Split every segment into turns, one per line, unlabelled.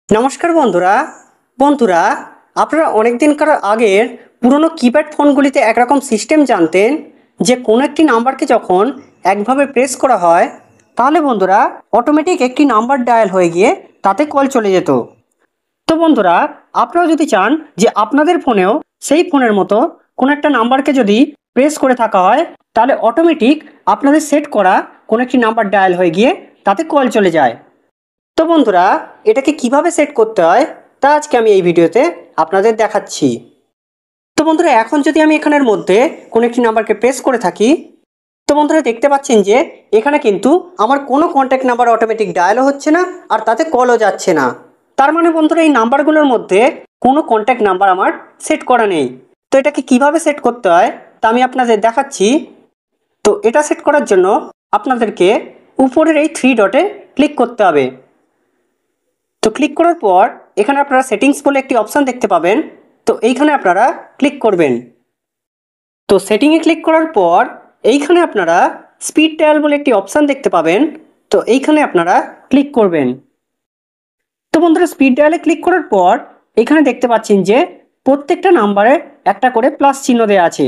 নমস্কার বন্ধুরা বন্ধুরা আপনারা অনেক দিনকার আগের পুরনো কিপ্যাড ফোনগুলিতে একরকম সিস্টেম জানতেন যে কোনো একটি নাম্বারকে যখন একভাবে প্রেস করা হয় তাহলে বন্ধুরা অটোমেটিক একটি নাম্বার ডায়াল হয়ে গিয়ে তাতে কল চলে যেত। তো বন্ধুরা আপনারা যদি চান যে আপনাদের ফোনেও সেই ফোনের মতো কোনো একটা নাম্বারকে যদি প্রেস করে থাকা হয় তাহলে অটোমেটিক আপনাদের সেট করা কোনো একটি নাম্বার ডায়াল হয়ে গিয়ে তাতে কল চলে যায়। তো বন্ধুরা এটাকে কিভাবে সেট করতে হয় তা আজকে আমি এই ভিডিওতে আপনাদের দেখাচ্ছি। তো বন্ধুরা এখন যদি আমি এখানের মধ্যে কোনো একটি নাম্বারকে প্রেস করে থাকি তো বন্ধুরা দেখতে পাচ্ছেন যে এখানে কিন্তু আমার কোনো কন্ট্যাক্ট নাম্বার অটোমেটিক ডায়ালও হচ্ছে না আর তাতে কলও যাচ্ছে না। তার মানে বন্ধুরা এই নাম্বারগুলোর মধ্যে কোনো কন্ট্যাক্ট নাম্বার আমার সেট করা নেই। তো এটাকে কিভাবে সেট করতে হয় তা আমি আপনাদের দেখাচ্ছি। তো এটা সেট করার জন্য আপনাদেরকে উপরের এই থ্রি ডটে ক্লিক করতে হবে। তো ক্লিক করার পর এখানে আপনারা সেটিংস বলে একটি অপশান দেখতে পাবেন, তো এইখানে আপনারা ক্লিক করবেন। তো সেটিংয়ে ক্লিক করার পর এইখানে আপনারা স্পিড ডায়াল বলে একটি অপশান দেখতে পাবেন, তো এইখানে আপনারা ক্লিক করবেন। তো বন্ধুরা স্পিড ডায়ালে ক্লিক করার পর এখানে দেখতে পাচ্ছেন যে প্রত্যেকটা নাম্বারে একটা করে প্লাস চিহ্ন দেওয়া আছে।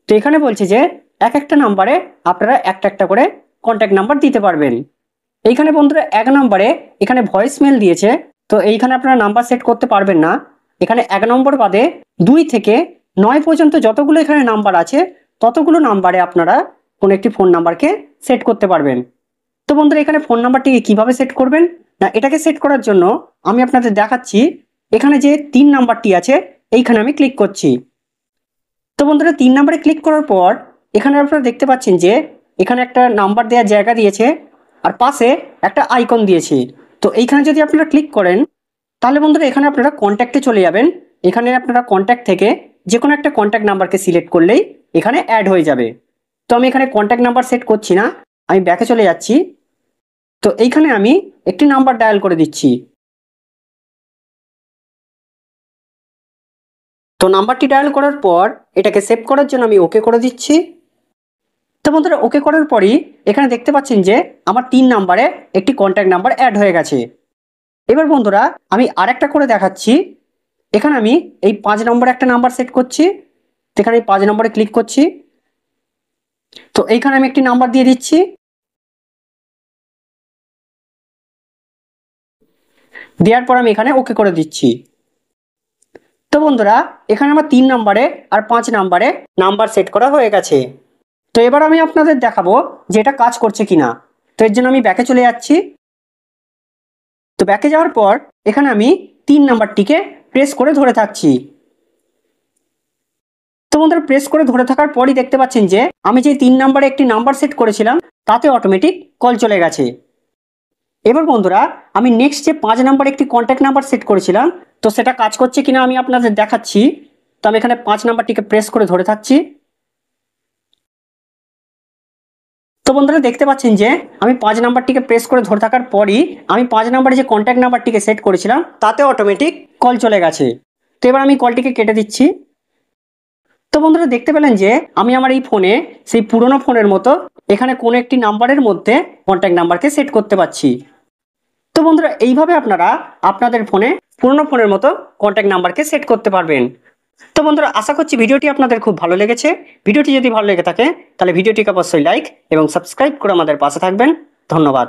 তো এখানে বলছে যে এক একটা নাম্বারে আপনারা একটা একটা করে কন্ট্যাক্ট নাম্বার দিতে পারবেন। এইখানে বন্ধুরা এক নম্বরে এখানে ভয়েস মেল দিয়েছে, তো এইখানে আপনারা নাম্বার সেট করতে পারবেন না। এখানে এক নম্বর বাদে 2 থেকে 9 পর্যন্ত যতগুলো এখানে নাম্বার আছে ততগুলো নাম্বারে আপনারা কোনো একটি ফোন নাম্বারকে সেট করতে পারবেন। তো বন্ধুরা এখানে ফোন নাম্বারটিকে কিভাবে সেট করবেন না, এটাকে সেট করার জন্য আমি আপনাদের দেখাচ্ছি। এখানে যে 3 নাম্বারটি আছে এইখানে আমি ক্লিক করছি। তো বন্ধুরা 3 নাম্বারে ক্লিক করার পর এখানে আপনারা দেখতে পাচ্ছেন যে এখানে একটা নাম্বার দেওয়ার জায়গা দিয়েছে আর পাশে একটা আইকন দিয়েছে। তো এইখানে যদি আপনারা ক্লিক করেন তাহলে বন্ধুরা এখানে আপনারা কন্ট্যাক্টে চলে যাবেন। এখানে আপনারা কন্ট্যাক্ট থেকে যে কোনো একটা কন্ট্যাক্ট নাম্বারকে সিলেক্ট করলেই এখানে অ্যাড হয়ে যাবে। তো আমি এখানে কন্ট্যাক্ট নাম্বার সেট করছি না, আমি ব্যাকে চলে যাচ্ছি। তো এইখানে আমি একটি নাম্বার ডায়াল করে দিচ্ছি। তো নাম্বারটি ডায়াল করার পর এটাকে সেভ করার জন্য আমি ওকে করে দিচ্ছি। তো বন্ধুরা ওকে করার পরই এখানে দেখতে পাচ্ছেন যে আমার 3 নাম্বারে একটি কন্ট্যাক্ট নাম্বার অ্যাড হয়ে গেছে। এবার বন্ধুরা আমি আরেকটা করে দেখাচ্ছি। এখানে আমি এই 5 নম্বরে একটা নাম্বার সেট করছি, তো এখানে এই 5 নম্বরে ক্লিক করছি। তো এইখানে আমি একটি নাম্বার দিয়ে দিচ্ছি। দেওয়ার পর আমি এখানে ওকে করে দিচ্ছি। তো বন্ধুরা এখানে আমার 3 নম্বরে আর 5 নম্বরে নাম্বার সেট করা হয়ে গেছে। তো এবার আমি আপনাদের দেখাবো যে এটা কাজ করছে কিনা। তো এর জন্য আমি ব্যাকে চলে যাচ্ছি। তো ব্যাকে যাওয়ার পর এখানে আমি 3 নাম্বারটিকে প্রেস করে ধরে থাকছি। তো বন্ধুরা প্রেস করে ধরে থাকার পরই দেখতে পাচ্ছেন যে আমি যে 3 নাম্বারে একটি নাম্বার সেট করেছিলাম তাতে অটোমেটিক কল চলে গেছে। এবার বন্ধুরা আমি নেক্সট যে 5 নাম্বারে একটি কন্ট্যাক্ট নাম্বার সেট করেছিলাম তো সেটা কাজ করছে কিনা আমি আপনাদের দেখাচ্ছি। তো আমি এখানে 5 নাম্বারটিকে প্রেস করে ধরে থাকছি। তো বন্ধুরা দেখতে পাচ্ছেন যে আমি 5 নাম্বারটিকে প্রেস করে ধরে থাকার পরই আমি 5 নাম্বারে যে কন্ট্যাক্ট নাম্বারটিকে সেট করেছিলাম তাতে অটোমেটিক কল চলে গেছে। তো এবার আমি কলটিকে কেটে দিচ্ছি। তো বন্ধুরা দেখতে পেলেন যে আমি আমার এই ফোনে সেই পুরনো ফোনের মতো এখানে কোনো একটি নাম্বারের মধ্যে কন্ট্যাক্ট নাম্বারকে সেট করতে পারছি। তো বন্ধুরা এইভাবে আপনারা আপনাদের ফোনে পুরনো ফোনের মতো কন্ট্যাক্ট নাম্বারকে সেট করতে পারবেন। তো বন্ধুরা আশা করছি ভিডিওটি আপনাদের খুব ভালো লেগেছে। ভিডিওটি যদি ভালো লেগে থাকে তাহলে ভিডিওটিকে অবশ্যই লাইক এবং সাবস্ক্রাইব করে আমাদের পাশে থাকবেন। ধন্যবাদ।